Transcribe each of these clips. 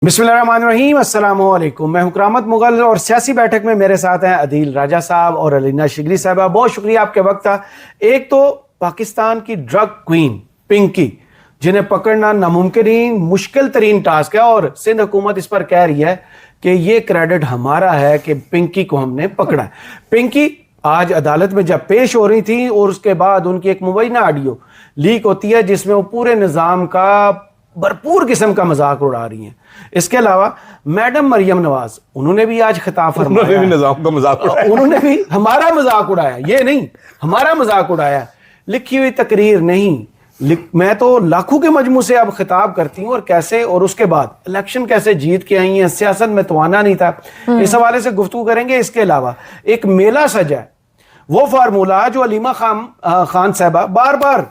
बिस्मिल्लाहिर्रहमानिर्रहीम, अस्सलामु अलैकुम। मैं हूं करामत मुगल और सियासी बैठक में मेरे साथ हैं अदील राजा साहब और अलीना शिगरी साहबा। बहुत शुक्रिया आपके वक्त का। एक तो पाकिस्तान की ड्रग क्वीन पिंकी, जिन्हें पकड़ना नामुमकिन मुश्किल तरीन टास्क है, और सिंध हुकूमत इस पर कह रही है कि ये क्रेडिट हमारा है कि पिंकी को हमने पकड़ा है। पिंकी आज अदालत में जब पेश हो रही थी और उसके बाद उनकी एक मुबैना ऑडियो लीक होती है जिसमें वो पूरे निज़ाम का भरपूर किस्म का मजाक उड़ा रही हैं। इसके अलावा मैडम मरियम नवाज, उन्होंने भी आज खिताब फरमाया, उन्होंने भी निजाम का मजाक उड़ाया, उन्होंने भी हमारा मजाक उड़ाया, ये नहीं हमारा मजाक उड़ाया। लिखी हुई तकरीर नहीं, मैं तो लाखों के मजमू से अब खिताब करती हूँ, और कैसे और उसके बाद इलेक्शन कैसे जीत के आई हैं, सियासत में तवाना नहीं था, इस हवाले से गुफ्तगू करेंगे। इसके अलावा एक मेला सजा है, वो फार्मूला जो अलीमा खान साहबा बार बार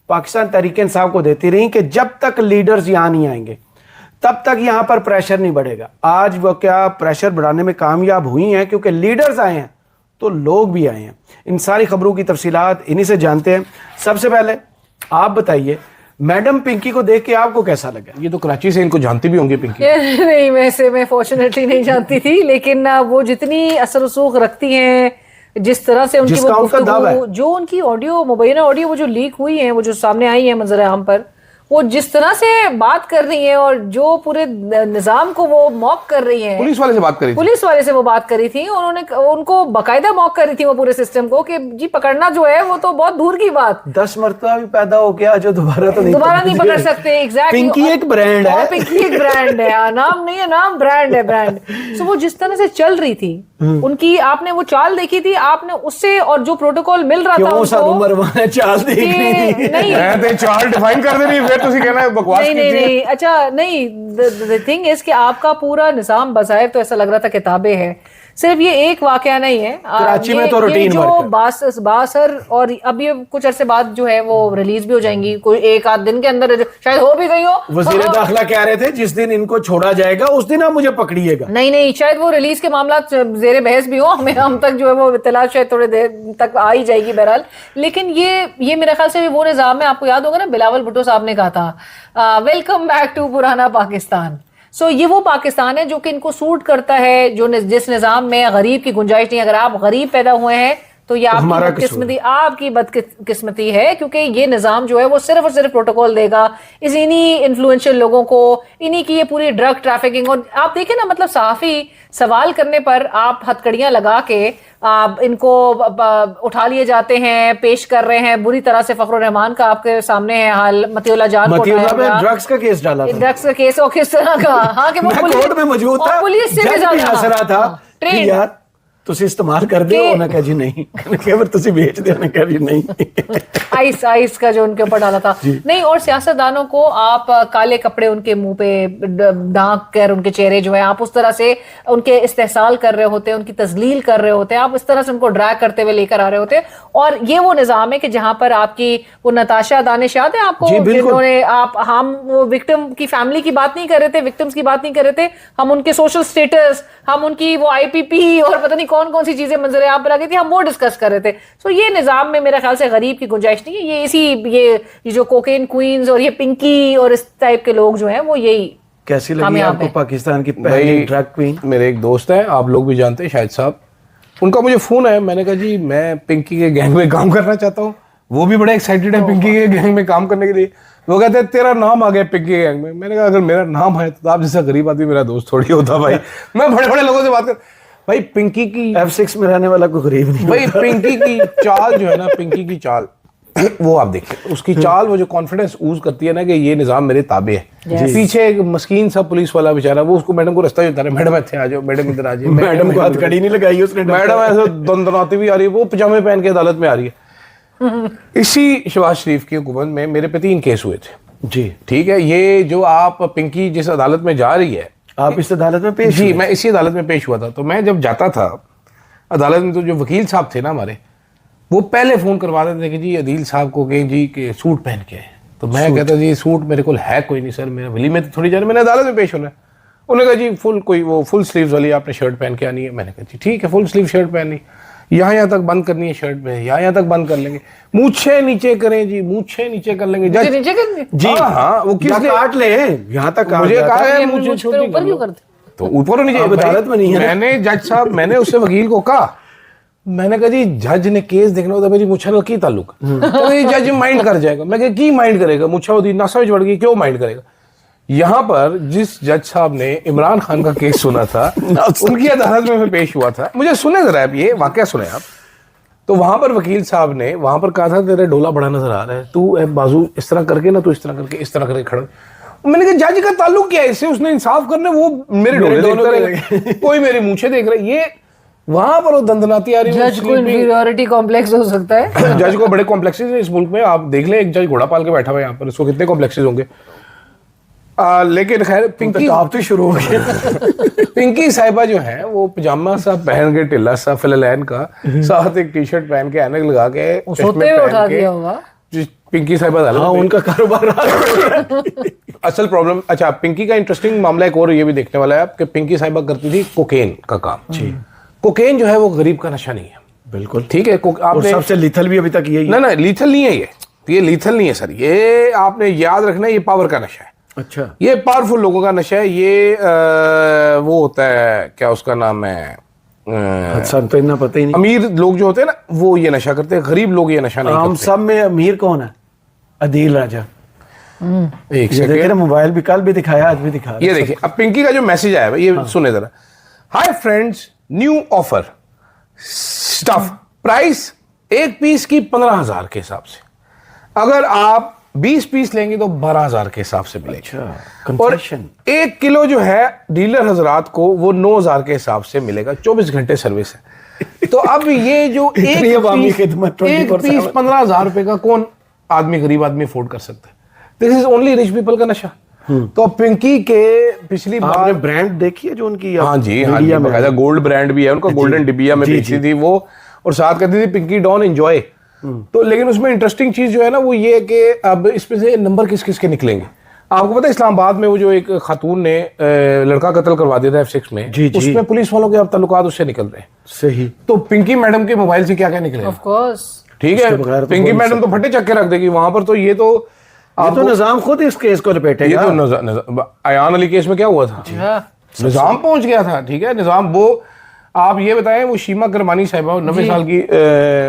पाकिस्तान तहरीक इंसाफ को देती रही कि जब तक लीडर्स यहां नहीं आएंगे तब तक यहां पर प्रेशर नहीं बढ़ेगा। आज वो क्या प्रेशर बढ़ाने में कामयाब हुई हैं, क्योंकि लीडर्स आए हैं तो लोग भी आए हैं। इन सारी खबरों की तफसीलात इन्हीं से जानते हैं। सबसे पहले आप बताइए, मैडम पिंकी को देख के आपको कैसा लगा? ये तो कराची से इनको जानती भी होंगी पिंकी। नहीं, वैसे मैं फॉर्चुनेटली नहीं जानती थी, लेकिन वो जितनी असर रसूख रखती हैं, जिस तरह से उनकी वो गुफ्तगू, जो उनकी ऑडियो मुबैना ऑडियो वो जो लीक हुई है, वो जो सामने आई है मंजर आम पर, वो जिस तरह से बात कर रही है और जो पूरे निजाम को वो मॉक कर रही है। पुलिस वाले से बात करी, पुलिस वाले से वो बात करी थी, उन्होंने उनको बाकायदा मॉक करी थी वो पूरे सिस्टम को कि जी पकड़ना जो है वो तो बहुत दूर की बात, 10 मरतबा भी पैदा हो गया जो दोबारा नहीं पकड़ सकते। एग्जैक्टली, पिंकी एक ब्रांड है, पिंकी एक ब्रांड है, नाम नहीं है, नाम ब्रांड है, ब्रांड। सो वो जिस तरह से चल रही थी उनकी, आपने वो चाल देखी थी, आपने उससे और जो प्रोटोकॉल मिल रहा था उनको, चाल नहीं चाल डिफाइन कर दे रही है, फिर तुसी कहना है बकवास नहीं, अच्छा नहीं, द थिंग इज कि आपका पूरा निजाम बज़ाहिर तो ऐसा लग रहा था किताबें हैं। सिर्फ ये एक वाकया नहीं है, कराची में तो रूटीन जो बासर, और अब ये कुछ अरसे बाद जो है वो रिलीज भी हो जाएंगी, कोई एक आध दिन के अंदर शायद हो भी गई हो। वज़ीर दाखिला कह रहे थे जिस दिन इनको छोड़ा जाएगा उस दिन आप मुझे पकड़िएगा। नहीं, शायद वो रिलीज के मामला जेर बहस भी हो, हम तक जो है वो इत्तला शायद थोड़ी देर तक आ ही जाएगी बहरहाल। लेकिन ये मेरे ख्याल से वो निज़ाम है, आपको याद होगा ना, बिलावल भुट्टो साहब ने कहा था वेलकम बैक टू पुराना पाकिस्तान। सो ये वो पाकिस्तान है जो कि इनको सूट करता है, जो जिस निज़ाम में गरीब की गुंजाइश नहीं। अगर आप गरीब पैदा हुए हैं तो ये आपकी बदकिस्मती है, क्योंकि ये निज़ाम जो है वो सिर्फ और सिर्फ प्रोटोकॉल देगा इन्हीं इन्फ्लुएंशियल लोगों को, इन्हीं की ये पूरी ड्रग ट्रैफिकिंग। और आप देखें ना, मतलब सहाफ़ी सवाल करने पर आप हथकड़ियां लगा के इनको उठा लिए जाते हैं, पेश कर रहे हैं बुरी तरह से। फखरुर रहमान का आपके सामने है हाल, मतीउल्लाह जान को ड्रग्स का केस डाला था, ड्रग्स का केस, और किस तरह का, हाँ, कि वो कोर्ट में मौजूद था, पुलिस से भी ज्यादा था कि यार तुसी इस्तेमाल कर दे, उन्हें कहा जी नहीं, फिर तुसी बेच दे, उन्हें कहा जी नहीं। आइस का जो उनके ऊपर डाला था नहीं। और सियासतदानों को आप काले कपड़े उनके मुंह पे ढांक कर, उनके चेहरे जो है आप उस तरह से उनके इस्तेहसाल कर रहे होते हैं, उनकी तजलील कर रहे होते हैं, आप इस तरह से उनको ड्रैग करते हुए लेकर आ रहे होते हैं। और ये वो निज़ाम है कि जहां पर आपकी वो नताशा दानिश याद है आपको, जिन्होंने हम वो विक्टिम की फैमिली की बात नहीं कर रहे थे, विक्टिम्स की बात नहीं कर रहे थे, हम उनके सोशल स्टेटस, हम उनकी वो IPP और पता नहीं कौन कौन सी चीजें मंजर आप पर आ गई थी, हम वो डिस्कस कर रहे थे। सो ये निज़ाम में मेरे ख्याल से गरीब की गुंजाइश नहीं है। ये जो कोकेन क्वींस और ये पिंकी और इस टाइप के लोग जो हैं वो यही। कैसी लगी आपको पाकिस्तान की पहली ड्रग क्वीन? मेरे एक दोस्त हैं, आप लोग भी जानते हैं शाहिद साहब, उनका मुझे फोन है। मैंने कहा जी मैं पिंकी के गैंग में काम करना चाहता हूँ। वो भी बड़े एक्साइटेड है पिंकी के गैंग में काम करने के लिए। वो कहते हैं तेरा नाम आ गया पिंकी के गैंग में। मैंने कहा अगर मेरा नाम है तो आप जैसा गरीब आदमी मेरा दोस्त थोड़ी होता भाई। मैं बड़े बड़े लोगों से बात कर, भाई पिंकी की F6 में रहने वाला कोई गरीब नहीं भाई। पिंकी की चाल जो है ना, पिंकी की चाल वो आप देखिए, उसकी चाल, वो जो कॉन्फिडेंस ऊज करती है ना कि ये निजाम मेरे ताबे है। पीछे एक मस्कीन सा पुलिस वाला बेचारा, वो उसको मैडम को रास्ता ही उतारे, मैडम इतने आ जाओ, मैडम इधर आ जाए। मैडम को हथकड़ी नहीं लगाई उसने, मैडम ऐसे दंदनाती भी आ रही है, वो पजामे पहन के अदालत में आ रही है। इसी शहबाज शरीफ की हुकूमत में मेरे पे 3 केस हुए थे जी, ठीक है। ये जो आप पिंकी जिस अदालत में जा रही है, आप इस अदालत में पेश? जी, मैं इसी अदालत में पेश हुआ था। तो मैं जब जाता था अदालत में, तो जो वकील साहब थे ना हमारे, वो पहले फ़ोन करवा देते थे कि जी अदील साहब को कहें जी कि सूट पहन के आए। तो मैं कहता जी सूट मेरे को है कोई नहीं सर, मेरा वली में तो थोड़ी जाने, मैंने अदालत में पेश होना है। उन्होंने कहा जी फुल स्लीव्स वाली आपने शर्ट पहन के आनी है। मैंने कहा जी ठीक है, फुल स्लीव शर्ट पहनी। यहाँ तक बंद करनी है शर्ट में, यहाँ तक बंद कर लेंगे, मूछे नीचे करें जी, मूछे नीचे कर लेंगे जज। नीचे करेंगे जी हाँ, वो किस काट ले, यहाँ तक काट मुझे जाता कहा है। है मूछे छोटी ऊपर क्यों करते? तो ऊपर होनी चाहिए। अब अदालत में नहीं है ना। मैंने जज साहब, मैंने उससे वकील को कहा, मैंने कहा जी जज ने केस देखना होता, मेरी मुछा का की ताल्लुक, तो ये जज माइंड कर जाएगा। मैं की माइंड करेगा, मुछा होती नशा में बढ़ गई, क्यों माइंड करेगा। यहाँ पर जिस जज साहब ने इमरान खान का केस सुना था उनकी अदालत में मैं पेश हुआ था, मुझे सुने जरा आप ये वाकया सुने आप। तो वहां पर वकील साहब ने वहां पर कहा था तेरे डोला बड़ा नजर आ रहा है, तू बाजू इस तरह करके ना, तू इस तरह करके, इस तरह करके खड़ा। मैंने कहा जज का ताल्लुक क्या है इससे, उसने इंसाफ करने, वो मेरे डोले देखता रहेगा, कोई मेरी मूछे देख रहा है। ये वहां पर वो दंदनाती आ रही है। जज को इंफीरियरिटी कॉम्प्लेक्स हो सकता है। जज को बड़े कॉम्प्लेक्सेस हैं इस मुल्क में, आप देख लें, एक जज घोड़ा पाल के बैठा हुआ है यहाँ पर, इसको कितने कॉम्प्लेक्सेस होंगे। लेकिन खैर पिंकी आप तो शुरू हो गए। पिंकी साहिबा जो है वो पजामा सा पहन के, टिल्ला सा फिललैन का, साथ एक टी शर्ट पहन के, ऐनक लगा के, सोते हुए उठा दिया होगा पिंकी साहिबा। हाँ, उनका कारोबार। असल प्रॉब्लम, अच्छा पिंकी का इंटरेस्टिंग मामला एक और ये भी देखने वाला है कि पिंकी साहिबा करती थी कोकेन का काम। जी, कोकेन जो है वो गरीब का नशा नहीं है, बिल्कुल ठीक है। और सबसे लीथल भी अभी तक यही है। ना लीथल नहीं है ये लीथल नहीं है सर, ये आपने याद रखना है, ये पावर का नशा है। अच्छा, ये पावरफुल लोगों का नशा है। ये वो होता है, क्या उसका नाम है, सर तो इतना पता ही नहीं। अमीर लोग जो होते हैं ना वो ये नशा करते हैं, गरीब लोग ये नशा नहीं हम करते। सब में अमीर कौन है? अदील राजा। एक ये देख रहे, मोबाइल भी कल भी दिखाया, आज भी दिखा। ये देखिए अब पिंकी का जो मैसेज आया है ये सुने जरा। Hi friends, new offer stuff, price एक पीस की 15,000 के हिसाब से, अगर आप 20 पीस लेंगे तो 12,000 के हिसाब से मिलेगा। और कंसेशन 1 किलो जो है डीलर हजरात को वो 9,000 के हिसाब से मिलेगा, 24 घंटे सर्विस है। तो अब ये जो एक पीस 15,000 रुपए का कौन आदमी, गरीब आदमी अफोर्ड कर सकता है? This is only rich people का नशा। तो पिंकी के पिछली बार ब्रांड देखी है जो उनकी, हाँ जी, हाँ जी, बकायदा गोल्ड ब्रांड भी है उनका, गोल्डन डिबिया में बेची थी वो, और साथ कहती थी पिंकी डॉन एंजॉय। तो लेकिन उसमें इंटरेस्टिंग चीज जो है ना वो ये है कि अब इसमें से नंबर किस किस के निकलेंगे। आपको पता है इस्लामाबाद में वो जो एक खातून ने लड़का कत्ल करवा दिया था F6 में, उसमें पुलिस वालों के अब ताल्लुकात उससे निकल रहे हैं। सही। तो पिंकी मैडम के मोबाइल से क्या क्या निकले, ऑफ कोर्स, ठीक है, पिंकी मैडम तो फटे चक्के रख देगी वहां पर। तो ये तो निजाम खुद इस केस को लपेटेगा। ये तो अयान अली केस में क्या हुआ था, निजाम पहुंच गया था, ठीक है, निजाम। वो आप ये बताएं, वो शीमा करमानी साहिबा 90 साल की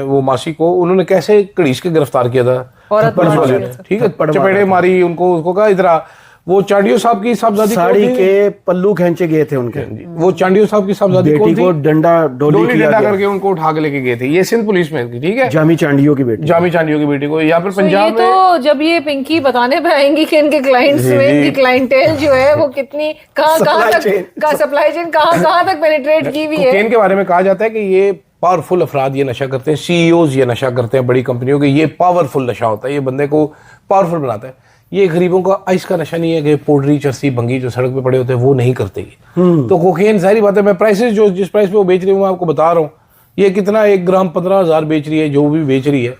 वो मासी को उन्होंने कैसे घड़ीस के गिरफ्तार किया था, ठीक है, चपेड़े मारी उनको, उसको कहा इधर आ। वो चांडियो साहब की साहबजादी साड़ी के पल्लू खींचे गए थे उनके, वो चांडियो साहब की साहबजादी बेटी को डंडा डोली डंडा करके उनको उठा के लेके गए थे। ये सिंध पुलिस में थी, ठीक है, जामी चांडियो की बेटी, जामी चांडियो की बेटी को। यहाँ पर पंजाब में तो जब ये पिंकी बताने पे आएंगी कि इनके क्लाइंट्स में इनकी क्लाइंटेल जो है वो कितनी कहाँ तक का सप्लाई चेन कहाँ तक पेनिट्रेट की हुई है। कोकेन के बारे में कहा जाता है कि ये पावरफुल अफराद ये नशा करते हैं, सीईओज ये नशा करते हैं बड़ी कंपनियों के, ये पावरफुल नशा होता है, ये बंदे को पावरफुल बनाता है। ये गरीबों का आइस का नशा नहीं है कि पोडरी चरसी भंगी जो सड़क पे पड़े होते हैं वो नहीं करते। तो कोकेन जाहिर बात है, मैं प्राइसेस जो जिस प्राइस पे वो बेच रही हूँ मैं आपको बता रहा हूँ, ये कितना 1 ग्राम 15,000 बेच रही है, जो भी बेच रही है।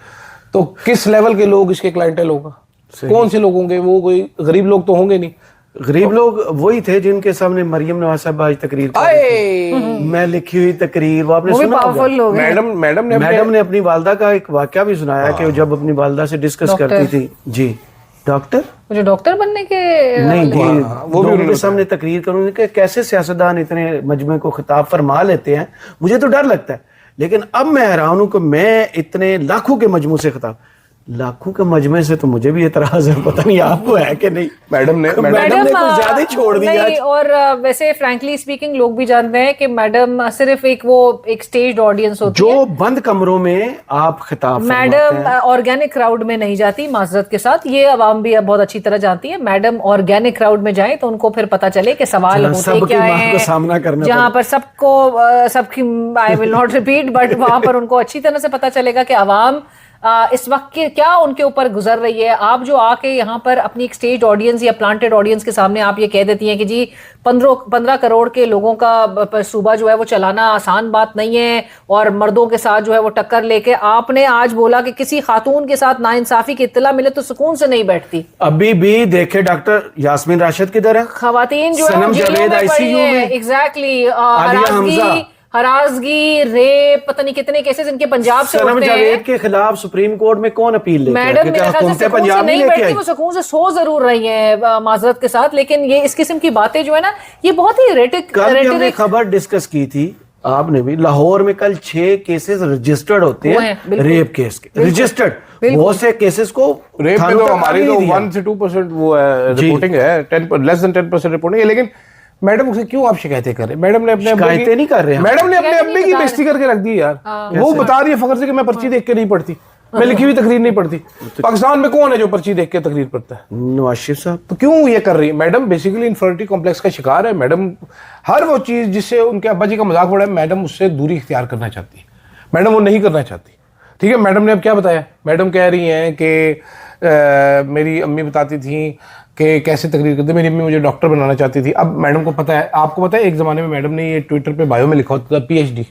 तो किस लेवल के लोग इसके क्लाइंटेल होगा, कौन से लोग होंगे? वो कोई गरीब लोग तो होंगे नहीं। गरीब लोग वही थे जिनके सामने मरियम नवाज साहब आज तकरीर मैं लिखी हुई तकरीर, वो आपने सुना होगा। मैडम ने अपनी वालदा का एक वाकया भी सुनाया कि जब अपनी वालदा से डिस्कस करती थी। जी, डॉक्टर, मुझे डॉक्टर बनने के नहीं जी, वो भी उनके सामने तकरीर करूंगी कि कैसे सियासतदान इतने मजमे को खिताब फरमा लेते हैं। मुझे तो डर लगता है, लेकिन अब मैं हैरान हूं कि मैं इतने लाखों के मजमू से खिताब, लाखों के मजमे से तो मुझे भी एतराज है, पता नहीं आपको है कि नहीं। मैडम ने कुछ ज्यादा ही छोड़ दिया। और वैसे फ्रैंकली स्पीकिंग लोग भी जानते हैं कि मैडम सिर्फ एक स्टेज्ड ऑडियंस होती है, जो बंद कमरों में आप खिताब मैडम ऑर्गेनिक क्राउड में नहीं जाती। माजरत के साथ ये अवाम भी अब बहुत अच्छी तरह जानती है, मैडम ऑर्गेनिक क्राउड में जाए तो उनको फिर पता चले कि सवाल होते क्या है, सामना करना जहाँ पर सबकी I will not repeat, but वहां पर उनको अच्छी तरह से पता चलेगा कि अवाम इस वक्त के क्या उनके ऊपर गुजर रही है। आप जो आके यहाँ पर अपनी एक स्टेज ऑडियंस या प्लांटेड ऑडियंस के सामने आप ये कह देती हैं कि जी 15 करोड़ के लोगों का सूबा जो है वो चलाना आसान बात नहीं है, और मर्दों के साथ जो है वो टक्कर लेके आपने आज बोला कि किसी खातून के साथ नाइंसाफी की इत्तला मिले तो सुकून से नहीं बैठती। अभी भी देखे डॉक्टर यास्मीन राशिद की तरह खवातीन जो है एग्जैक्टली हरासगी, रेप, पता नहीं कितने केसेस इनके पंजाब से सनम उठते जावेद हैं। के खिलाफ सुप्रीम कोर्ट में कौन अपील लेके आया? मैडम क्योंकि मेरे ख्याल से हुकूमत सुकून से पंजाब नहीं लेके बैठती, आई। वो सुकून से सो जरूर रही है माजरत के साथ, लेकिन ये इस किस्म की बातें जो है ना, ये बहुत ही कल भी हमने रेटरिक खबर डिस्कस की थी, आपने भी, लाहौर में कल 6 केसेस रजिस्टर्ड होते वो हैं, हैं, बिल्कुल। रेप केस के रजिस्टर्ड। बिल्कुल। बहुत से केसेस को रेप में थानों तो तक हमारी आने तो नहीं दिया। 1 से 2% वो है, जी। रिपोर्टिंग है, 10% रिपोर्टिंग है। लेकिन मैडम से क्यों आप शिकायतें कर रहे हैं? मैडम ने अपने अब्बे की- शिकायतें नहीं कर रहे हैं। मैडम ने अपने शिकायतें अब्बे नहीं की बता बेइज्जती करके रख दी यार। हाँ। वो बता रही है फखर से कि मैं पर्ची देख के नहीं पढ़ती, मैं लिखी हुई तकरीर नहीं पढ़ती। पाकिस्तान में कौन है जो पर्ची देख के तकरीर पढ़ता है? नवाज शरीफ साहब। तो क्यों ये कर रही है मैडम? बेसिकली इन्फीरियरिटी कॉम्प्लेक्स का शिकार है मैडम। हर वो चीज जिससे उनके अब्बा जी का मजाक उड़ा है, मैडम उससे दूरी इख्तियार करना चाहती है। मैडम वो नहीं करना चाहती। ठीक है, मैडम ने अब क्या बताया? मैडम कह रही हैं कि मेरी अम्मी बताती थी कि कैसे तकरीर करते, मेरी अम्मी मुझे डॉक्टर बनाना चाहती थी। अब मैडम को पता है, आपको पता है एक जमाने में मैडम ने ये ट्विटर पे बायो में लिखा होता था PhD।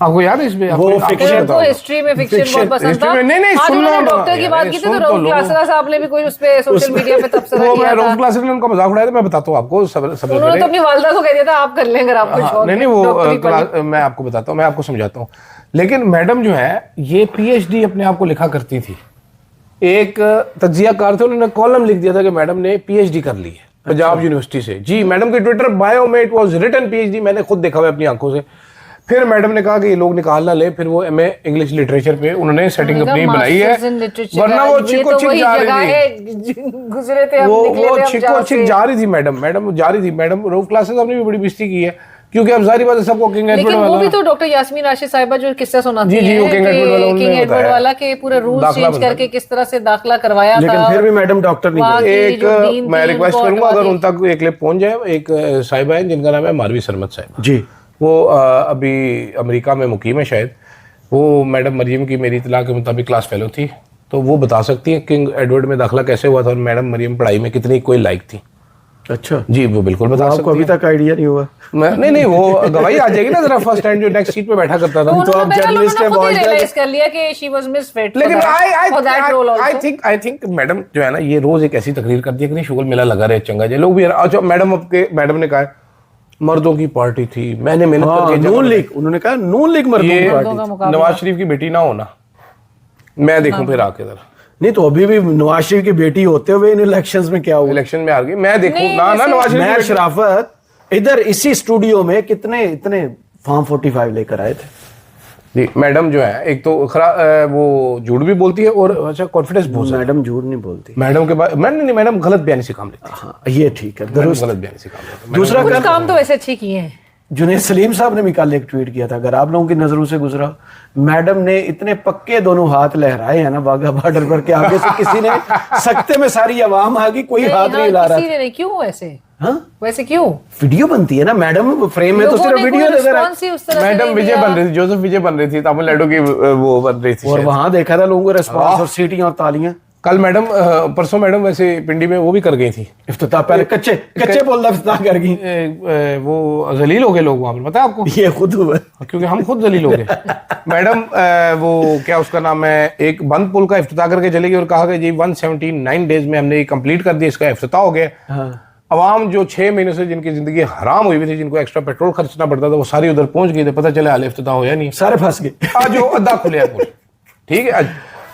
आपको याद है इसमें? वो fiction उनको हिस्ट्री में फिक्शन बहुत पसंद हिस्ट्री था। में नहीं, आज सुनना उन्होंने होगा डॉक्टर की यार, बात ये की थी सुन तो तो राहुल लो। क्लासरा साहब ने भी कोई उस पे सोशल मीडिया पे तबसरा वो किया मैं रोज था। क्लासेस में उनका मजाक उड़ाया था, मैं बताता हूँ आपको। सब उन्होंने तो अपनी वालदा को कह दिया था आप कर लें अगर आपको शौक नहीं है, वो डॉक्टरी पढ़ी। मैं आपको बताता हूँ, मैं आपको समझाता हूँ। लेकिन मैडम जो है ये PhD अपने आप को लिखा करती थी। एक तज्जियाकार थे, उन्होंने कॉलम लिख दिया था कि मैडम ने PhD कर ली है पंजाब यूनिवर्सिटी से। जी, मैडम के ट्विटर बायो में इट वाज रिटन PhD, मैंने खुद देखा हुआ अपनी आंखों से। फिर मैडम ने कहा कि ये लोग निकाल ना ले, फिर वो MA इंग्लिश लिटरेचर पे उन्होंने सेटिंग अपनी बनाई है, वरना वो चिको चिक जा रही थी। गुजरे थे हम, वो निकले थे हम चिको जहाँ चिक से। जा रही थी मैडम जा रही थी। मैडम रोज क्लासेस आपने भी बड़ी बेइज्जती की है, क्योंकि अब जाहिर बात है सबको किंग एडवर्ड लेकिन वो वाला भी तो डॉक्टर यास्मीन राशिद साहिबा जो किस्सा सुनाती जी, हैं वो किंग कि एडवर्ड वाला उन्होंने किंग एडवर्ड बताया। वाला के पूरे रूल्स दाखला चेंज बनता करके किस तरह से दाखला करवाया लेकिन था। फिर भी मैडम डॉक्टर नहीं वहाँ बनी। की एक जो डीन मैं थी, रिक्वेस्ट उनको करूंगा हटवा अगर दी। उन तक एक क्लिप पहुंच जाए। एक साहिबा है जिनका नाम है मारवी सरमत साहिबा, जी, वो अभी अमेरिका में मुकीम है शायद। वो मैडम मरियम की मेरी इतला के मुताबिक क्लास फेलो थी, तो वो बता सकती है किंग एडवर्ड में दाखिला कैसे हुआ था और मैडम मरियम पढ़ाई में कितनी कोई लायक थी। अच्छा, जी वो बिल्कुल बता आपको सकती अभी है। तक आइडिया नहीं हुआ? नहीं वो गवाही आ जाएगी ना जरा। फर्स्ट टाइम जो नेक्स्ट सीट पे बैठा करता था। तो आप उन्होंने जर्नलिस्ट खुद ही पहुंच गए। रियलाइज कर लिया कि शी वाज मिसफिट लेकिन आई आई थिंक मैडम जो है ना, ये रोज एक ऐसी तकरीर करती है कि नहीं शुगल मेला लगा रहे चंगा जे लोग भी। अच्छा, मैडम ने कहा मर्दों की पार्टी थी, मैंने मेहनत हाँ, करके नून लीग, उन्होंने कहा नून लीग मर्दों ये की मर्दों का पार्टी। मुकाबला। नवाज शरीफ की बेटी ना होना, मैं देखूं फिर आके जरा नहीं तो अभी भी नवाज शरीफ की बेटी होते हुए इन इलेक्शंस में क्या हुआ? इलेक्शन में आ गई, मैं देखूं नहीं, ना वैसे- नवाज शरीफ मैं की बेटी- शराफत इधर इसी स्टूडियो में कितने इतने फॉर्म 45 लेकर आए थे। जी मैडम जो है एक तो वो झूठ भी बोलती है और अच्छा कॉन्फिडेंस बहुत ज्यादा। मैडम झूठ नहीं बोलती। मैडम के बाद नहीं मैडम गलत बयानी से काम लेती है। हाँ, ये ठीक है, मैडम दुरुस्त। गलत बयानी से काम लेती है। दूसरा कुछ कल काम तो वैसे अच्छे किए हैं। जुनैद सलीम साहब ने भी कल एक ट्वीट किया था, अगर आप लोगों की नजरों से गुजरा, मैडम ने इतने पक्के दोनों हाथ लहराए हैं ना वाघा बॉर्डर पर के आगे से किसी ने सख्ते में सारी आवाम आ गई, कोई हाथ नहीं हिला रहा किसी ने नहीं, क्यों वैसे था। हाँ, वैसे क्यों वीडियो बनती है ना मैडम, फ्रेम में तो लोगों सिर्फ ने वीडियो कोई नजर आए। response ही उस तरह से मैडम नहीं विजय दिया। बन रही थी, जोसेफ विजय बन रही थी, तमिलनाडु की वो बन रही थी और शायद। वहां देखा था लोगों को रेस्पॉन्स और सीटियां और तालियां। कल मैडम परसों मैडम वैसे पिंडी में वो भी कर गई थी। इफ्तिताह पहले कच्चे बोलना इफ्तिताह कर गई। वो जलील हो गए लोग वहां पर, पता है आपको? ये खुद हुआ। क्योंकि हम खुद जलील हो गए। मैडम वो क्या उसका नाम है, एक बंद पुल का इफ्तिताह करके चली गई और कहा कि जी 179 डेज में हमने ये कंप्लीट कर दिया, इसका इफ्तिताह हो गया। हाँ। अवाम जो 6 महीनों से जिनकी जिंदगी हराम हुई हुई थी, जिनको एक्स्ट्रा पेट्रोल खर्चना पड़ता था, वो सारी उधर पहुंच गई थे। पता चला हाल इफ्तिताह हो या नहीं, सारे फंस गए। आज वो अद्धा खुले है पुल। ठीक है,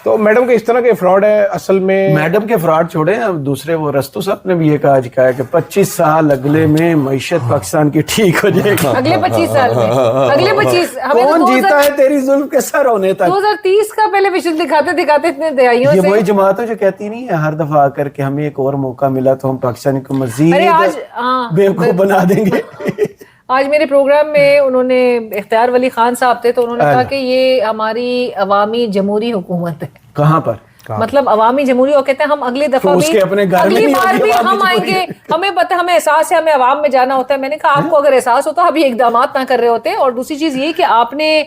तो मैडम के इस तरह के फ्रॉड है असल में। मैडम के फ्रॉड छोड़े, अब दूसरे वो रस्तू साहब ने भी ये कहा है कि 25 साल अगले में मईशत पाकिस्तान की ठीक हो जाएगी। अगले 25 साल में, अगले 25 हमें तो कौन 2000 जीता है तेरी जुल्म के सर होने तक? 2030 का पहले विजन दिखाते दिखाते इतने दहाइयों ये से। वही जमात है जो कहती नहीं है हर दफा आकर के हमें एक और मौका मिला तो हम पाकिस्तान को अरे मजीद आज हाँ, बेवकूफ बना देंगे। आज मेरे प्रोग्राम में उन्होंने इख्तियार वली खान साहब थे, तो उन्होंने कहा कि ये हमारी अवामी जमहूरी हुकूमत है। कहाँ पर? मतलब अवामी जमहूरी, और कहते हैं हम अगली दफा तो भी उसके अपने घर में अगली नहीं बार होगी भी अवामी हम जमहूरी। आएंगे, हमें पता, हमें एहसास है, हमें अवाम में जाना होता है। मैंने कहा आपको अगर एहसास होता अभी इकदाम ना कर रहे होते। और दूसरी चीज ये कि आपने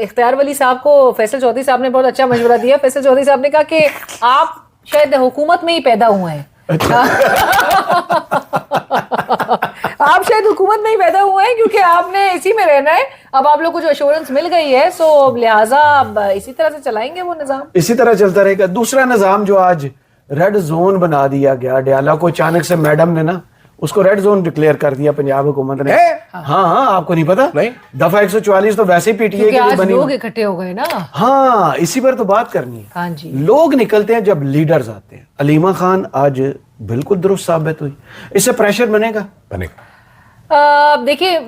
इख्तियार वली साहब को फैसल चौधरी साहब ने बहुत अच्छा मशवरा दिया। फैसल चौधरी साहब ने कहा कि आप शायद हुकूमत में ही पैदा हुए हैं। आप शायद हुकूमत में ही पैदा हुए हैं क्योंकि आपने इसी में रहना है। अब आप लोग को जो एश्योरेंस मिल गई है, सो लिहाजा अब इसी तरह से चलाएंगे वो निजाम। इसी तरह चलता रहेगा। दूसरा निजाम जो आज रेड जोन बना दिया गया, डयाला को अचानक से मैडम ने ना उसको रेड जोन डिक्लेयर कर दिया पंजाब हुकूमत ने। है? हाँ, आपको नहीं पता? नहीं। दफा 144 तो वैसे ही पीटीए क्योंकि के लिए आज बनी। लोग इकट्ठे हो गए ना। हाँ, इसी पर तो बात करनी है। हाँ जी। लोग निकलते हैं जब लीडर्स आते हैं। अलीमा खान आज बिल्कुल दुरुस्त साबित हुई। इससे प्रेशर बनेगा? बनेगा। देखिए,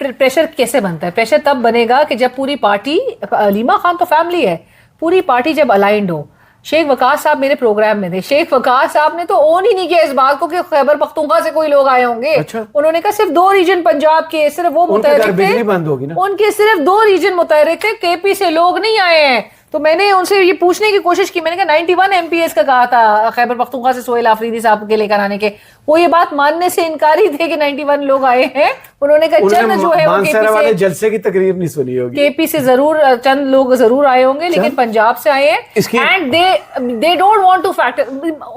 प्रेशर कैसे बनता है? प्रेशर तब बनेगा कि जब पूरी पार्टी, अलीमा खान तो फैमिली है, पूरी पार्टी जब अलाइंड हो। शेख वकास साहब मेरे प्रोग्राम में थे। शेख वकास साहब ने तो ओन ही नहीं किया इस बात को कि खैबर पख्तूनख्वा से कोई लोग आए होंगे। अच्छा। उन्होंने कहा सिर्फ 2 रीजन पंजाब के, सिर्फ वो उनके घर मुतहरिक बिजली थे, बंद होगी ना? उनके सिर्फ 2 रीजन मुतहरिक थे, केपी से लोग नहीं आए हैं। तो मैंने उनसे ये पूछने की कोशिश की, मैंने कहा 91 एमपीएस का कहा था खैबर पख्तूनख्वा से सोहेल आफरीदी साहब के लेकर आने के, वो ये बात मानने से इनकारी थे कि 91 लोग आए हैं। उन्होंने कहा चंद जो है वो मानसरा वाले केपी से, जलसे की तकरीर नहीं सुनी होगी। केपी से जरूर चंद लोग जरूर आए होंगे, लेकिन पंजाब से आए हैं। And they don't want two factor,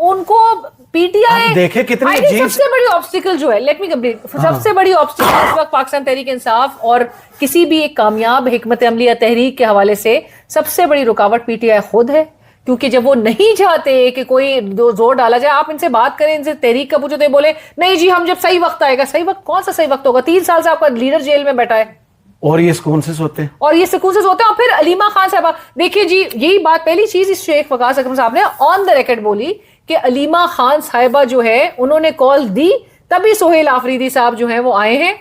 उनको पीटीआई देखे कितनी अजीब। सबसे बड़ी ऑब्स्टिकल जो है, लेट मी कंप्लीट, सबसे बड़ी ऑब्स्टिकल इस वक्त पाकिस्तान तहरीक इंसाफ और किसी भी एक कामयाब हिकमत अमली या तहरीक के हवाले से सबसे बड़ी रुकावट पीटीआई खुद है। क्योंकि जब वो नहीं चाहते कि कोई जोर डाला जाए, आप इनसे बात करें, इनसे तहरीक का पूछो तो ये बोले नहीं जी हम जब सही वक्त आएगा। सही वक्त कौन सा सही वक्त होगा? 3 साल से आपका लीडर जेल में बैठा है और ये सुकून से सोते हैं। और ये सुकून से सोते हैं। और फिर अलीमा खान साहबा, देखिए जी, यही बात पहली चीज इस शेख वकास अकरम साहब ने ऑन द रिकॉर्ड बोली कि अलीमा खान साहिबा जो है उन्होंने कॉल दी, तभी सोहेल आफरीदी साहब जो है वो आए हैं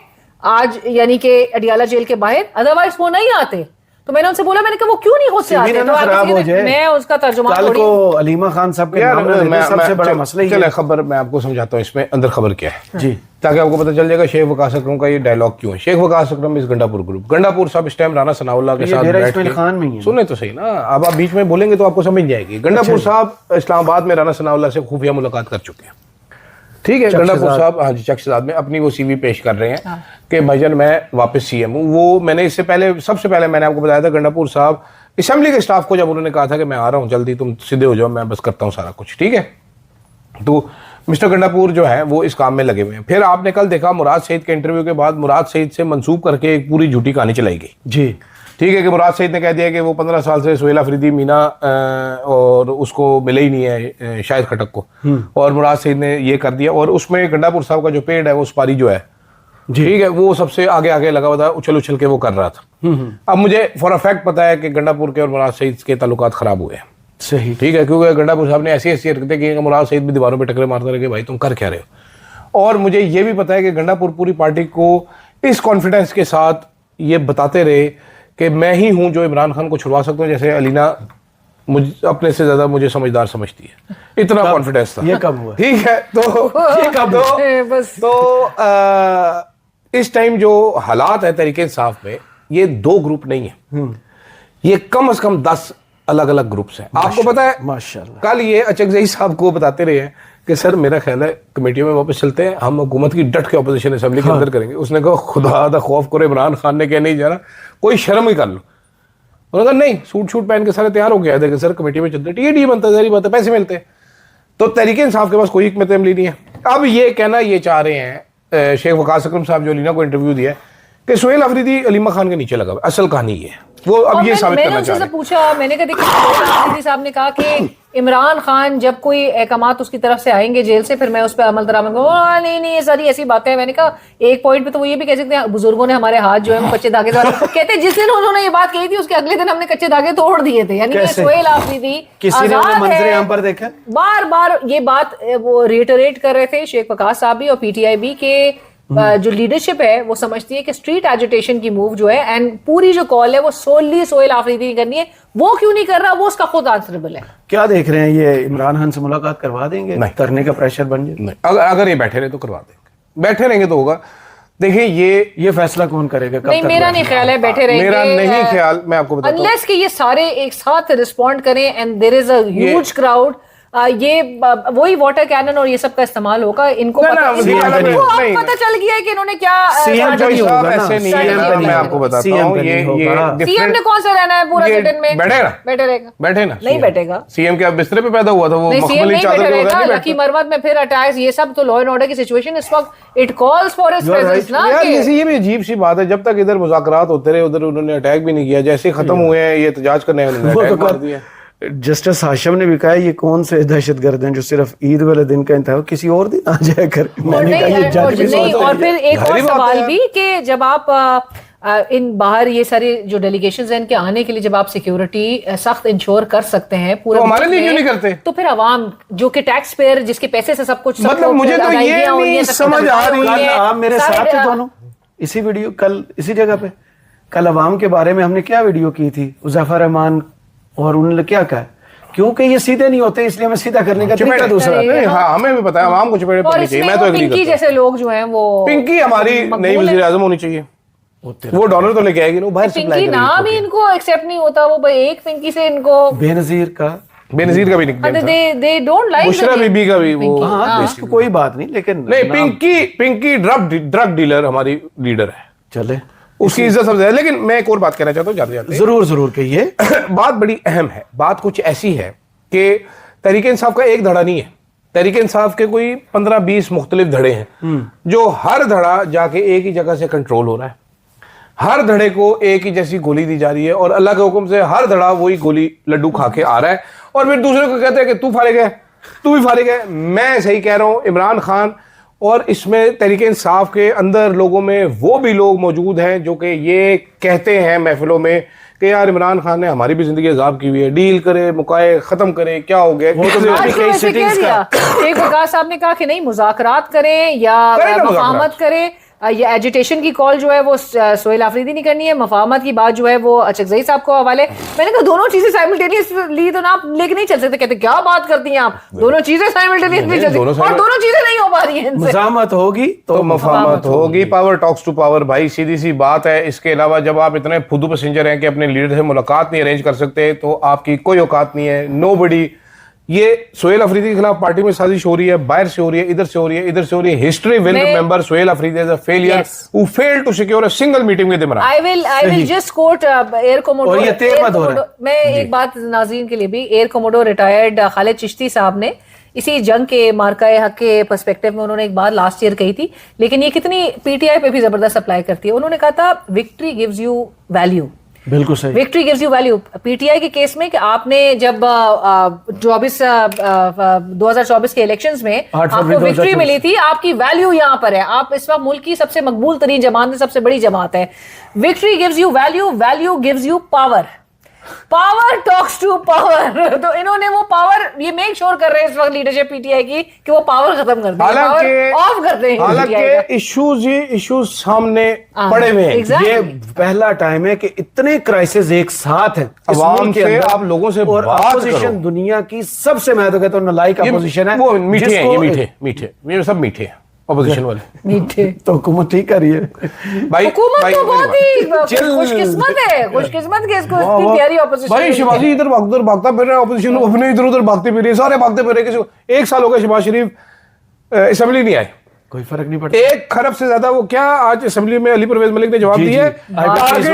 आज, यानी कि अडियाला जेल के बाहर, अदरवाइज वो नहीं आते। तो मैंने उनसे बोला, मैंने कहा वो क्यों नहीं खुद से आते? तो खराब हो जाए, मैं उसका तर्जुमा कल को अलीमा खान साहब के नाम में लेना सबसे बड़ा मसला ही है। चले खबर मैं आपको समझाता हूँ इसमें अंदर खबर क्या है जी, ताकि आपको पता चल जाएगा शेख वकास अकरम का ये डायलॉग क्यों है। शेख वकास अकरम इस गंडापुर ग्रुप, गंडापुर साहब इस टाइम राना सनाउल्लाह के साथ बैठ के, सुने तो सही ना, अब आप बीच में बोलेंगे तो आपको समझ जाएगी। गंडापुर साहब इस्लामाबाद में राना सनाउल्लाह से खुफिया मुलाकात कर चुके हैं, ठीक है। गंडापुर साहब, हाँ जी, चकशदाद में अपनी वो सीवी पेश कर रहे हैं कि भाईजान मैं वापस सीएम हूँ। वो मैंने इससे पहले, सबसे पहले मैंने आपको बताया था, गंडापुर साहब असेंबली के स्टाफ को जब उन्होंने कहा था कि मैं आ रहा हूँ जल्दी, तुम सीधे हो जाओ, मैं बस करता हूँ सारा कुछ, ठीक है। तो मिस्टर गंडापुर जो है वो इस काम में लगे हुए हैं। फिर आपने कल देखा मुराद सईद के इंटरव्यू के बाद मुराद सईद से मंसूब करके एक पूरी झूठी कहानी चलाई गई जी, ठीक है, कि मुराद सईद ने कह दिया कि वो 15 साल से सोहेल आफरीदी मीना और उसको मिले ही नहीं है शाहिद खटक को, और मुराद सईद ने ये कर दिया। और उसमें गंडापुर साहब का जो पेड़ है वो सुपारी जो है, ठीक है, वो सबसे आगे आगे लगा हुआ था, उछल उछल के वो कर रहा था। अब मुझे फॉर अ फैक्ट पता है कि गंडापुर के और मुराद सईद के ताल्लुकात खराब हुए हैं, सही, ठीक है, क्योंकि गंडापुर साहब ने ऐसी ऐसी हरकतें की कि मुराद सईद भी दीवारों पे टकरे मारते रहे, भाई तुम कर क्या रहे हो। और मुझे ये भी पता है कि गंडापुर पूरी पार्टी को इस कॉन्फिडेंस के साथ ये बताते रहे कि मैं ही हूं जो इमरान खान को छुड़वा सकता हूं, जैसे अलीना मुझ अपने से ज्यादा मुझे समझदार समझती है, इतना कॉन्फिडेंस था। ये कब हुआ? ठीक है, तो ये कब बस तो इस टाइम जो हालात है तरीके इंसाफ में, ये 2 ग्रुप नहीं है, ये कम से कम 10 अलग अलग ग्रुप्स हैं। आपको पता है, माशाल्लाह, कल ये अचकजई साहब को बताते रहे हैं कि सर मेरा ख्याल है कमेटियों में वापस चलते हैं, हम हुकूमत की डट के ऑपोजिशन असेंबली के अंदर करेंगे। उसने कहा खुदा दा खौफ करो, इमरान खान ने क्या नहीं जा रहा, कोई शर्म ही कर लो। उन्होंने कहा नहीं, सूट शूट पहन के सारे तैयार हो गया देखिए सर कमेटी में चलते, टी बनता है, बात है, पैसे मिलते हैं। तो तहरीक इंसाफ के पास कोई हिकमत अमली नहीं है। अब ये कहना ये चाह रहे हैं शेख वकास अकरम साहब जो अलीना को इंटरव्यू दिया कि सोहेल अफरीदी अलीमा खान के नीचे लगा, असल कहानी ये है, वो अब ये साबित करना चाह रहे हैं। पूछा, मैंने कहा देखिए सोहेल आफरीदी साहब ने कहा कि इमरान खान जब कोई अहकामात उसकी तरफ से आएंगे जेल से, फिर मैं उस पर अमल दरामद। नहीं नहीं, ये सारी ऐसी बातें हैं। मैंने कहा एक पॉइंट पे तो वो ये भी कह सकते हैं, बुजुर्गों ने हमारे हाथ जो है वो कच्चे धागे से कहते, जिस दिन उन्होंने ये बात कही थी उसके अगले दिन हमने कच्चे धागे तोड़ दिए थे। यानी कि सोहेल आफरीदी किसी ने मंजर आम पर देखा, बार बार ये बात वो रिटरेट कर रहे थे शेख वकास साहब भी और पीटीआई भी के जो लीडरशिप है वो समझती है कि स्ट्रीट एजिटेशन की मूव जो है एंड पूरी जो कॉल है वो सोली सोहेल आफरीदी की करनी है। वो क्यों नहीं कर रहा, वो उसका खुद आंसरेबल है। क्या देख रहे हैं, ये इमरान खान से मुलाकात करवा देंगे? नहीं, करने का प्रेशर बन जाए? नहीं, अगर ये बैठे रहे तो करवा देंगे, बैठे रहेंगे तो होगा। देखिए ये फैसला कौन करेगा? कब नहीं, मेरा नहीं ख्याल है बैठे रहेंगे, मेरा नहीं ख्याल, मैं आपको बताता हूं, अनलेस कि ये सारे एक साथ रिस्पॉन्ड करें and there is a huge crowd. ये वही वाटर कैनन और ये सब का इस्तेमाल होगा। इनको पता चल गया है कि इन्होंने क्या सीएम का नहीं होगा, ऐसे नहीं है। मैं आपको बताता हूं, ये सीएम ने कौन सा रहना है पूरा सिटिंग में? बैठेगा, बैठे ना, नहीं बैठेगा। सीएम के बिस्तरे पे पैदा हुआ था वो, मखमली चादर पे बैठा। लकी मरवत में फिर अटैक्स, ये सब तो लॉ एंड ऑर्डर की सिचुएशन इस वक्त it calls for his presence ना। यार ये भी अजीब सी बात है, जब तक इधर मुज़ाकरात होते रहे उधर उन्होंने अटैक भी नहीं किया, जैसे खत्म हुए हैं ये एहतजाज करने उन्होंने अटैक मार दिया। जस्टिस हाशिम ने भी कहा ये कौन से दहशतगर्द हैं जो सिर्फ ईद वाले दिन का इंतजार किसी और दिन आ जाए कर। मैंने कहा ये जज भी नहीं, सोच और फिर एक और जाहिर बात सवाल है। भी कि जब आप इन बाहर ये सारे जो डेलीगेशंस हैं इनके आने के लिए जब आप सिक्योरिटी सख्त इंश्योर कर सकते हैं पूरे तो हमारे मुल्क लिए क्यों में, नहीं करते? तो फिर अवाम जो कि टैक्स पेयर जिसके पैसे से सब कुछ मतलब मुझे तो ये नहीं समझ आ रही कल है। आप मेरे साथ थे दोनों इसी वीडियो, कल इसी जगह पे, कल अवाम के बारे में हमने क्या वीडियो की थी उज़ैफर रहमान, और उन्होंने क्या कहा, क्योंकि ये सीधे नहीं होते इसलिए मैं सीधा करने का तरीका दूसरा। नहीं, हाँ हमें भी पता है आवाम को चपेटे और पड़नी चाहिए, इसमें मैं तो वो एग्री पिंकी करता हूं। जैसे लोग जो हैं वो पिंकी हमारी नई मकबूल है। वज़ीर आज़म होनी चाहिए, वो डॉलर तो लेके आएगी ना, वो बाहर सप्लाई पिंकी नाम ही इनको एक्सेप्ट नहीं होता, वो भाई एक पिंकी से इनको बेनजीर का, बेनजीर का भी निकनेम था, they don't like Bushra Bibi का भी वो। हाँ इसको कोई बात नहीं, लेकिन नहीं, पिंकी ड्रग डीलर हमारी लीडर है, चले उसकी इज्जत सबसे ज्यादा। लेकिन मैं एक और बात कहना चाहता हूँ जाते जाते, जरूर जरूर कहिए। बात बड़ी अहम है। बात कुछ ऐसी है कि तहरीक इंसाफ का एक धड़ा नहीं है, तहरीक इंसाफ के कोई 15-20 मुख्तलिफ धड़े हैं जो हर धड़ा जाके एक ही जगह से कंट्रोल हो रहा है, हर धड़े को एक ही जैसी गोली दी जा रही है और अल्लाह के हुक्म से हर धड़ा वही गोली लड्डू खा के आ रहा है और फिर दूसरे को कहते हैं कि तू फारिग है, तू भी फारिग है। मैं सही कह रहा हूँ, इमरान खान और इसमें तहरीक इंसाफ के अंदर लोगों में वो भी लोग मौजूद हैं जो कि ये कहते हैं महफिलों में कि यार इमरान खान ने हमारी भी जिंदगी अजाब की हुई है, डील करे, मुकाए, खत्म करे, क्या हो गया। वो तो आज कई तो ऐसे सिटीज कह दिया। शेख वकास साहब ने कहा कि नहीं मुज़ाकरात करें या करें ना मफाहमत मुज़ाकरात। करें, ये एजिटेशन की कॉल जो है वो सोहेल आफरीदी नहीं करनी है, मफाहमत की बात जो है वो अचकज़ई साहब को हवाले। मैंने कहा दोनों चीजें साइमल्टेनियसली तो ना आप लेके नहीं चल सकते। कहते क्या बात करती हैं आप, दोनों चीजें साइमल्टेनियसली चल सकती और दोनों चीजें नहीं हो पा रही हैं इनसे। मज़ामत होगी तो मफाहमत होगी, पावर टॉक्स टू पावर, भाई सीधी सी बात है। इसके अलावा जब आप इतने फुदू पैसेंजर हैं कि अपने लीडर से मुलाकात नहीं अरेंज कर सकते तो आपकी कोई औकात नहीं है, नोबडी। ये सोहेल अफरीदी के खिलाफ पार्टी में साजिश हो रही है, बाहर से हो रही है, इधर से हो रही है, इधर से हो रही है। History will remember Sohail Afridi as a failure who failed to secure a single meeting with Imran. I will just quote air commodore. और ये तेहमत हो रहा है। मैं एक बात नाज़रीन के लिए भी, air commodore retired Khalid Chishti साहब ने इसी जंग के मार्का हक के पर्सपेक्टिव में उन्होंने एक बात लास्ट ईयर कही थी, लेकिन ये कितनी पीटीआई पे भी जबरदस्त अप्लाई करती है। उन्होंने कहा था विक्ट्री गिव्स यू वैल्यू, बिल्कुल सही। Victory gives you value. PTI के केस में कि आपने जब 2024 के इलेक्शंस में 8 फरवरी आपको विक्ट्री 2024 मिली थी, आपकी वैल्यू यहाँ पर है। आप इस वक्त मुल्क की सबसे मकबूल तरीन जमात है, सबसे बड़ी जमात है। Victory gives you value, value gives you power, power talks to power. तो इन्होंने वो पावर ये मेक श्योर कर रहे हैं इस वक्त लीडरशिप पीटीआई की कि वो पावर खत्म कर दें, पावर ऑफ कर दें। हालांकि इश्यूज सामने पड़े हुए हैं। Exactly. ये पहला टाइम है कि इतने क्राइसिस एक साथ हैं इस अवाम मुल्क के से, अंदर। आप लोगों से और बात करो। अपोजिशन दुनिया की सबसे, मैं तो कहता हूँ नालायक अपोजिशन है। वो मीठे हैं, ये जिसको- मीठे मीठे, ये सब मीठे हैं अपोजिशन वाले। मीठे तो हुकूमत ठीक कर रही है। भाई हुकूमत भाई, तो बहुत ही चिल। खुशकिस्मत है, खुशकिस्मत के इसको वाह, इतनी वाह। प्यारी ऑपोजिशन। भाई शिवाजी इधर उधर भागता फिर रहा है, ऑपोजिशन अपने इधर उधर भागते फिर रहे हैं, सारे भागते फिर रहे हैं। किसी को 1 साल हो गया शहबाज शरीफ असेंबली नहीं आए, कोई फर्क नहीं पड़ता। 1 खरब से ज्यादा। वो क्या आज असेंबली में अली परवेज मलिक ने जवाब जी, दिया, जी। IPPS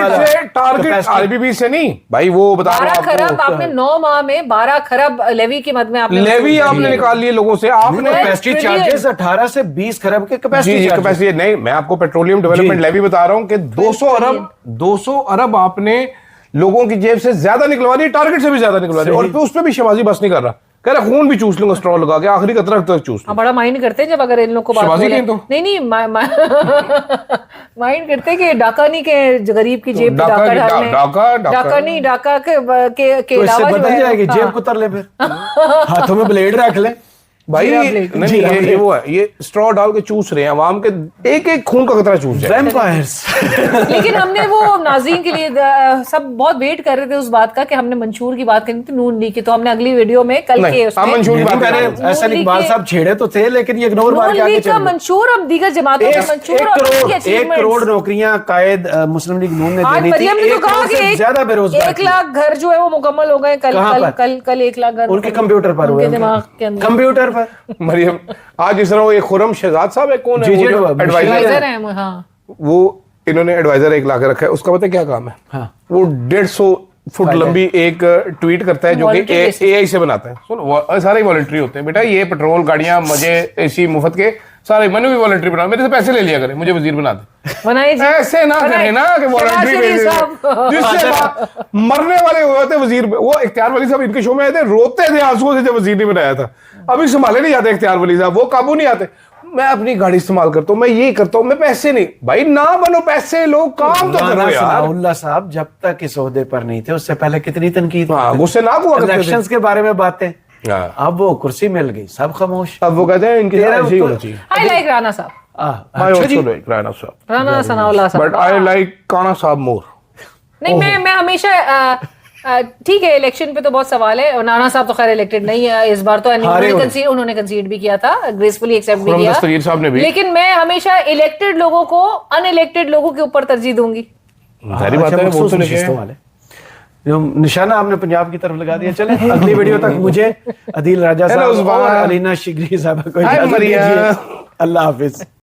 target capacity। आरबीबी से नहीं भाई, वो बता रहा 12 हूं खरब आपको। आपने 9 माह में 12 खरब लेवी की मद में आपने लेवी आपने निकाल लिए लोगों से, आपने कैपेसिटी चार्जेस 18 से 20 खरब के जी कैपेसिटी जी चार्जेस। कैपेसिटी नहीं, मैं आपको पेट्रोलियम डेवलपमेंट जी। लेवी बता रहा हूं कि 200 अरब आपने लोगों की जेब से ज्यादा निकलवा दी, टारगेट से भी ज्यादा निकलवा दी। सही। और फिर उस पर भी शहबाजी बस नहीं कर रहा, कह रहा खून भी चूस लूंगा स्ट्रॉ लगा के, आखिरी कतरा तक चूस लूंगा। बड़ा माइंड करते हैं जब अगर इन लोग को बात शहबाजी बोले। कहीं तो। नहीं माइंड करते हैं कि डाका नहीं के गरीब की जेब पे डाका डाका नहीं, डालने। डाका- डाका नहीं, डाका के तो इससे अलावा जो बदल है- जाएगी, हाँ। जेब कुतर ले फिर, हाथों में ब्लेड रख ले। भाई जीरा ब्लेड। नहीं, जीरा ये ब्लेड। वो है, ये स्ट्रॉ डाल के चूस रहे हैं अवाम के, एक एक खून का कतरा चूस जाए। वैम्पायर्स। लेकिन हमने वो नाज़रीन के लिए सब बहुत वेट कर रहे थे उस बात का कि हमने मंशूर की बात करनी थी, नून लीग की। तो हमने अगली वीडियो में कल नहीं, के हम मंशूर की बात मैंने करें। एहसन इकबाल साहब छेड़े तो थे, लेकिन ये इग्नोर मार के नून आगे लीग का चल गए। मंशूर अब दीगर जमातों का मंशूर और उनकी 1 achievements। करोड़ नौकरियां कायद मुस्लिम लीग नून ने आज देनी थी। मरियम ने तो 1 कहा करोड़ कि से ज्यादा बेरोजगार 1 लाख घर जो है वो मुकम्मल हो गए कल कहाँ कल पर? कल कल 1 लाख घर उनके कंप्यूटर पर हुए, उनके दिमाग के अंदर कंप्यूटर पर। मरियम आज इस तरह वो ये खुरम शहजाद साहब है, कौन है जी, वो जी, जो वो एडवाइजर एडवाइजर है। हाँ, वो इन्होंने एडवाइजर एक लाके रखा है, उसका पता है क्या काम है? हाँ। वो 150 फुट लंबी एक ट्वीट करता है जो कि Voluntary basis। एआई से बनाता है। सुन, सारे वॉलंटरी होते हैं बेटा, ये पेट्रोल गाड़ियां मजे एसी मुफ्त के सारे मैंने भी वॉलंटरी बना, मेरे से पैसे ले लिया करें, मुझे वजीर बना दे। बनाइए जी। ऐसे ना करें ना कि वॉलंटरी जिससे मरने वाले हुए थे वजीर। वो इख्तियार वली साहब इनके शो में आए थे, रोते थे आंसुओं से जब वजीर ने बनाया था। अभी संभाले नहीं जाते इख्तियार वली साहब, वो काबू नहीं आते। मैं अपनी गाड़ी इस्तेमाल करता हूँ, मैं ये करता हूँ, मैं पैसे नहीं, भाई ना बनो, पैसे लो, काम तो करो यार। सनाउल्लाह साहब जब तक इस ओहदे पर नहीं थे उससे पहले कितनी तनकीद, गुस्से ना हुआ करते थे। इलेक्शंस के बारे में बातें, हाँ। अब वो कुर्सी मिल गई, सब खामोश। अब वो कहते हैं इनके साथ ऐसे ही होना चाहिए। आई लाइक राणा साहब, I also like Rana साहब, राणा सनाउल्लाह साहब, but I like काना साहब more। नहीं मैं हमेशा ठीक है, इलेक्शन पे तो बहुत सवाल है। नाना साहब तो खैर इलेक्टेड नहीं है इस बार तो, उन्होंने कंसीड भी किया था, ग्रेसफुली एक्सेप्ट भी किया, दस्तगीर साहब ने भी। लेकिन मैं हमेशा इलेक्टेड लोगों को अनइलेक्टेड लोगों के ऊपर तरजीह दूंगी। सारी बात है, वो तो नहीं वाले जो निशाना आपने पंजाब की तरफ लगा दिया। चले अगली वीडियो तक मुझे अदील राजा साहब और अलीना शिगरी साहब को इजाजत दीजिए। अल्लाह हाफिज।